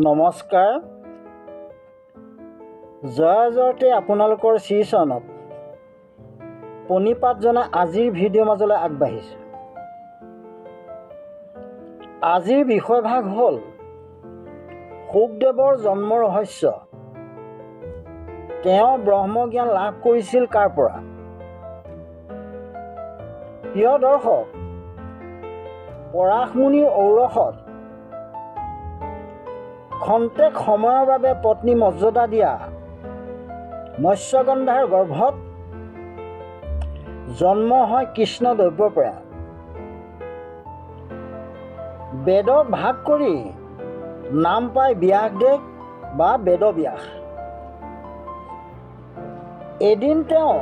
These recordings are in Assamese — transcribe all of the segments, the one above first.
নমস্কাৰ। জয়তে আপোনালোকৰ শ্ৰীচৰণত প্ৰণিপাত জনাই আজিৰ ভিডিঅ' মাজলৈ আগবাঢ়িছোঁ। আজিৰ বিষয়ভাগ হ'ল শুকদেৱৰ জন্ম ৰহস্য। তেওঁ ব্ৰহ্মজ্ঞান লাভ কৰিছিল কাৰ পৰা? প্ৰিয় দৰ্শক, পৰাশমুনিৰ ঔৰসত খন্তেক সময়ৰ বাবে পত্নী মৰ্যাদা দিয়া মৎস্যগন্ধাৰ গৰ্ভত জন্ম হয় কৃষ্ণ দৈব্যপ্ৰয়াণ। বেদক ভাগ কৰি নাম পায় ব্যাসদেৱ বা বেদব্যাস। এদিন তেওঁ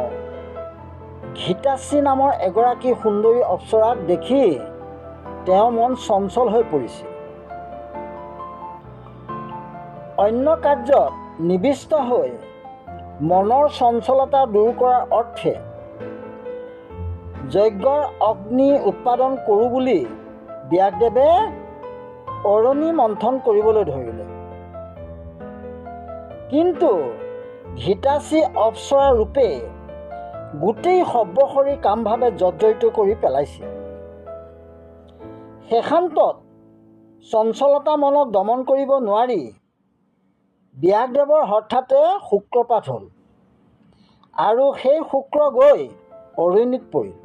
ঘৃতাশ্ৰী নামৰ এগৰাকী সুন্দৰী অপ্সৰাক দেখি তেওঁৰ মন চঞ্চল হৈ পৰিছিল। অন্য কাৰ্যত নিবিষ্ট হৈ মনৰ চঞ্চলতা দূৰ কৰাৰ অৰ্থে যজ্ঞৰ অগ্নি উৎপাদন কৰোঁ বুলি ব্যাসদেৱে অৰণি মন্থন কৰিবলৈ ধৰিলে। কিন্তু ঘৃতাশ্ৰী অপ্সৰা ৰূপে গোটেই সৰ্বশৰীৰ কামভাৱে জৰ্জৰিত কৰি পেলাইছিল। শেষান্তত চঞ্চলতা মনক দমন কৰিব নোৱাৰি ব্যাসদেৱৰ হঠাতে শুক্ৰপাত হ'ল আৰু সেই শুক্ৰ গৈ অৰণিত পৰিল।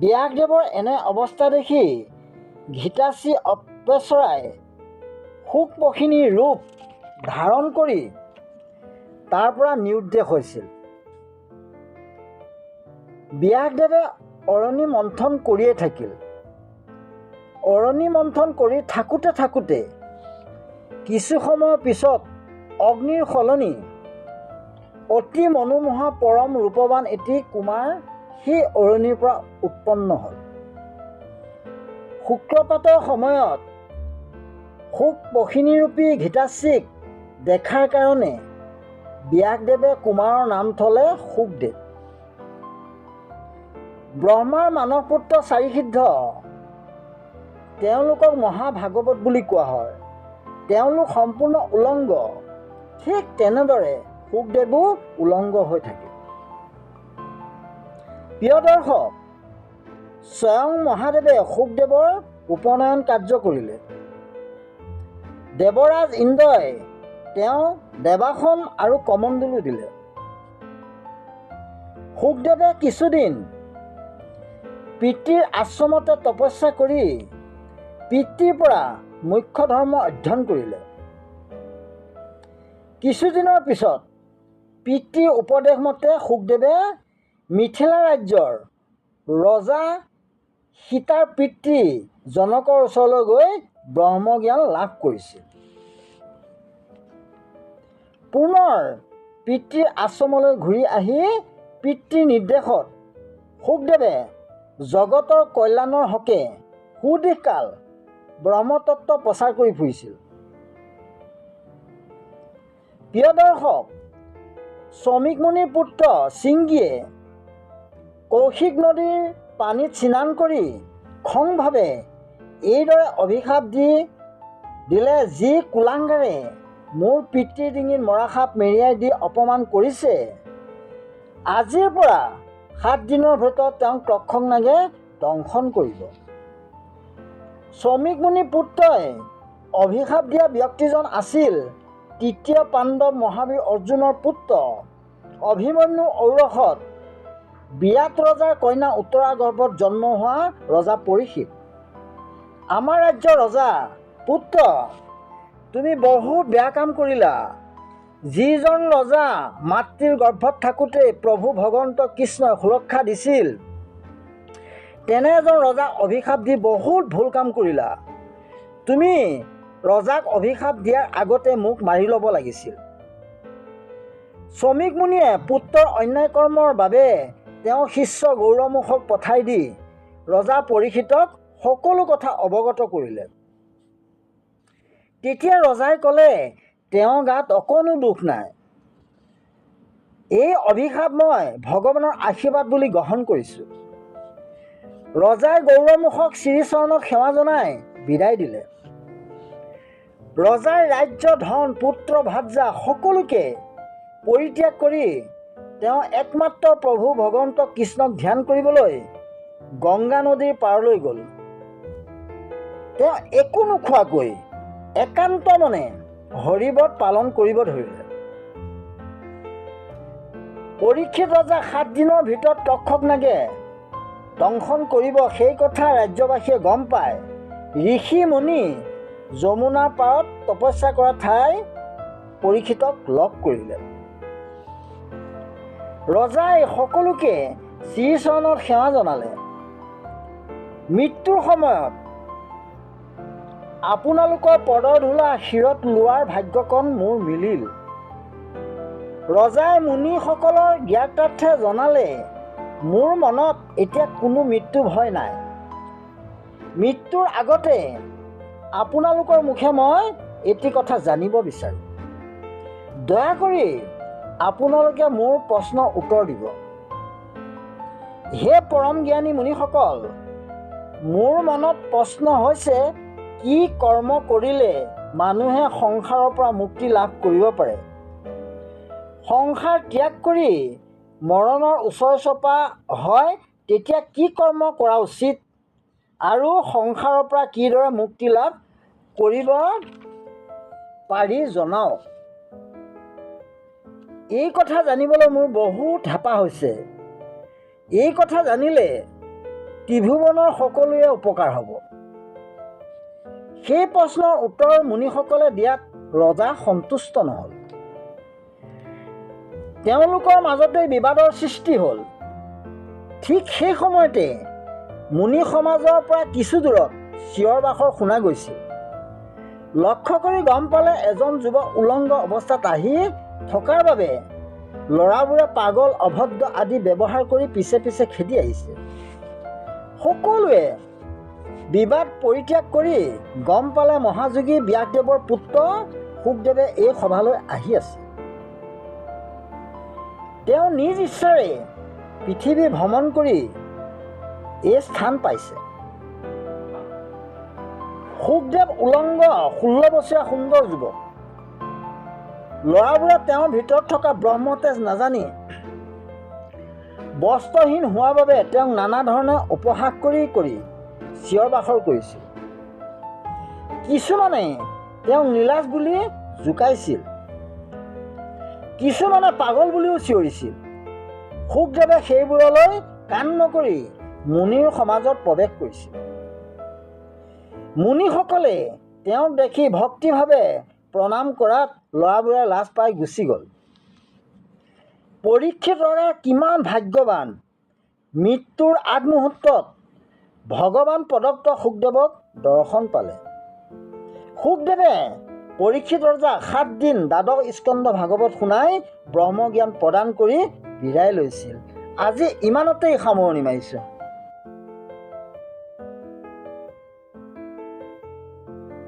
ব্যাসদেৱৰ এনে অৱস্থা দেখি ঘৃতাশ্ৰী অপ্সৰাই শুকপক্ষিনীৰ ৰূপ ধাৰণ কৰি তাৰ পৰা নিৰুদ্দেশ হৈছিল। ব্যাসদেৱে অৰণি মন্থন কৰিয়ে থাকিল। অৰণি মন্থন কৰি থাকোঁতে কিছু সময়ৰ পিছত অগ্নিৰ সলনি অতি মনোমোহা পৰম ৰূপৱান এটি কুমাৰ সেই অৰণিৰ পৰা উৎপন্ন হ'ল। শুক্ৰপাতৰ সময়ত শুকপক্ষিনীৰূপী ঘৃতাশ্ৰীক দেখাৰ কাৰণে ব্যাসদেৱে কুমাৰৰ নাম থলে শুকদেৱ। ব্ৰহ্মাৰ মানসপুত্ৰ চাৰিসিদ্ধ, তেওঁলোকক মহাভাগৱত বুলি কোৱা হয়। তেওঁলোক সম্পূৰ্ণ উলংগ। ঠিক তেনেদৰে শুকদেৱো উলংগ হৈ থাকে। প্ৰিয় দৰ্শক, স্বয়ং মহাদেৱে শুকদেৱৰ উপনয়ন কাৰ্য কৰিলে। দেৱৰাজ ইন্দ্ৰই তেওঁ দেৱাসন আৰু কমণ্ডলু দিলে। শুকদেৱে কিছুদিন পিতৃৰ আশ্ৰমতে তপস্যা কৰি পিতৃৰ পৰা মুখ্য ধৰ্ম অধ্যয়ন কৰিলে। কিছুদিনৰ পিছত পিতৃৰ উপদেশ মতে শুকদেৱে মিথিলা ৰাজ্যৰ ৰজা সীতাৰ পিতৃ জনকৰ ওচৰলৈ গৈ ব্ৰহ্মজ্ঞান লাভ কৰিছিল। পুনৰ পিতৃৰ আশ্ৰমলৈ ঘূৰি আহি পিতৃৰ নিৰ্দেশত শুকদেৱে জগতৰ কল্যাণৰ হকে সুদীৰ্ঘকাল ব্ৰহ্মতত্ত্ব প্ৰচাৰ কৰি ফুৰিছিল। প্ৰিয় দৰ্শক, শ্ৰমিক মুনিৰ পুত্ৰ শৃংগীয়ে কৌশিক নদীৰ পানীত স্নান কৰি খংভাৱে এইদৰে অভিশাপ দিলে, যি কুলাংগাৰে মোৰ পিতৃৰ ডিঙিত মৰা সাপ মেৰিয়াই দি অপমান কৰিছে, আজিৰ পৰা 7 দিনৰ ভিতৰত তেওঁক তৎক্ষণাতে দংশন কৰিব। শ্ৰমিক মুনিৰ পুত্ৰই অভিশাপ দিয়া ব্যক্তিজন আছিল তৃতীয় পাণ্ডৱ মহাবীৰ অৰ্জুনৰ পুত্ৰ অভিমন্যু ঔৰসত বিৰাট ৰজাৰ কন্যা উত্তৰা গৰ্ভত জন্ম হোৱা ৰজা পৰীক্ষিত। আমাৰ ৰাজ্যৰ ৰজা পুত্ৰ, তুমি বহুত বেয়া কাম কৰিলা। যিজন ৰজা মাতৃৰ গৰ্ভত থাকোঁতেই প্ৰভু ভগৱন্ত কৃষ্ণই সুৰক্ষা দিছিল, তেনে এজন ৰজাক অভিশাপ দি বহুত ভুল কাম কৰিলা। তুমি ৰজাক অভিশাপ দিয়াৰ আগতে মোক মাৰি ল'ব লাগিছিল। শ্ৰমিক মুনিয়ে পুত্ৰৰ অন্যায় কৰ্মৰ বাবে তেওঁ শিষ্য গৌৰমুখক পঠাই দি ৰজা পৰীক্ষিতক সকলো কথা অৱগত কৰিলে। তেতিয়া ৰজাই ক'লে, তেওঁৰ গাত অকণো দোষ নাই। এই অভিশাপ মই ভগৱানৰ আশীৰ্বাদ বুলি গ্ৰহণ কৰিছোঁ। ৰজাই গৌৰমুখক শ্ৰীচৰণত সেৱা জনাই বিদায় দিলে। ৰজাৰ ৰাজ্য ধন পুত্ৰ ভাৰ্যা সকলোকে পৰিত্যাগ কৰি তেওঁ একমাত্ৰ প্ৰভু ভগৱন্ত কৃষ্ণক ধ্যান কৰিবলৈ গংগা নদীৰ পাৰলৈ গ'ল। তেওঁ একো নোখোৱাকৈ একান্ত মনে হৰিব্ৰত পালন কৰিব ধৰিলে। পৰীক্ষিত ৰজা 7 দিনৰ ভিতৰত তক্ষক নাগে দংশন কৰিব সেই কথা ৰাজ্যবাসীয়ে গম পায় ঋষি মুনি যমুনাৰ পাৰত তপস্যা কৰা ঠাই পৰীক্ষিতক লগ কৰিলে। ৰজাই সকলোকে শ্ৰীচৰণত সেৱা জনালে। মৃত্যুৰ সময়ত আপোনালোকৰ পদৰ ধূলা শিৰত লোৱাৰ ভাগ্যকণ মোৰ মিলিল। ৰজাই মুনিসকলৰ জ্ঞাতাৰ্থে জনালে মোৰ মনত এতিয়া কোনো মৃত্যু ভয় নাই। মৃত্যুৰ আগতে আপোনালোকৰ মুখে মই এটি কথা জানিব বিচাৰোঁ। দয়া কৰি আপোনালোকে মোৰ প্ৰশ্নৰ উত্তৰ দিব। হে পৰম জ্ঞানী মুনিসকল, মোৰ মনত প্ৰশ্ন হৈছে কি কৰ্ম কৰিলে মানুহে সংসাৰৰ পৰা মুক্তি লাভ কৰিব পাৰে? সংসাৰ ত্যাগ কৰি মৰণৰ ওচৰ চপা হয় তেতিয়া কি কৰ্ম কৰা উচিত আৰু সংসাৰৰ পৰা কিদৰে মুক্তি লাভ কৰিব পাৰি জনাওক। এই কথা জানিবলৈ মোৰ বহুত হেঁপাহ হৈছে। এই কথা জানিলে ত্ৰিভুৱনৰ সকলোৰে উপকাৰ হ'ব। সেই প্ৰশ্নৰ উত্তৰ মুনিসকলে দিয়াত ৰজা সন্তুষ্ট নহ'ল। তেওঁলোকৰ মাজতে বিবাদৰ সৃষ্টি হ'ল। ঠিক সেই সময়তে মুনি সমাজৰ পৰা কিছু দূৰত চিঞৰ বাখৰ শুনা গৈছিল। লক্ষ্য কৰি গম পালে এজন যুৱক উলংগ অৱস্থাত আহি থকাৰ বাবে ল'ৰাবোৰে পাগল অভদ্ৰ আদি ব্যৱহাৰ কৰি পিছে পিছে খেদি আহিছে। সকলোৱে বিবাদ পৰিত্যাগ কৰি গম পালে মহাযোগী ব্যাসদেৱৰ পুত্ৰ শুকদেৱে এই সভালৈ আহি আছে। তেওঁ নিজ ইচ্ছাৰে পৃথিৱী ভ্ৰমণ কৰি এই স্থান পাইছে। শুকদেৱ উলংগ 16 বছৰীয়া সুন্দৰ যুৱক। ল'ৰাবোৰে তেওঁৰ ভিতৰত থকা ব্ৰহ্মতেজ নাজানি বস্ত্ৰহীন হোৱাৰ বাবে তেওঁক নানা ধৰণে উপহাস কৰি চিঞৰ বাখৰ কৰিছিল। কিছুমানে তেওঁক নীলাজ বুলি জোকাইছিল, কিছুমানে পাগল বুলিও চিঞৰিছিল। শুকদেৱে সেইবোৰলৈ কাণ নকৰি মুনিৰ সমাজত প্ৰৱেশ কৰিছিল। মুনিসকলে তেওঁক দেখি ভক্তিভাৱে প্ৰণাম কৰাত ল'ৰাবোৰে লাজ পাই গুচি গ'ল। পৰীক্ষিত ৰজা কিমান ভাগ্যৱান, মৃত্যুৰ আগমুহূৰ্তত ভগৱান প্ৰদত্ত শুকদেৱক দৰ্শন পালে। শুকদেৱে পৰীক্ষিত ৰজাক 7 দিন দ্বাদশ স্কন্ধ ভাগৱত শুনাই ব্ৰহ্মজ্ঞান প্ৰদান কৰি বিদায় লৈছিল। আজি ইমানতেই সামৰণি মাৰিছোঁ।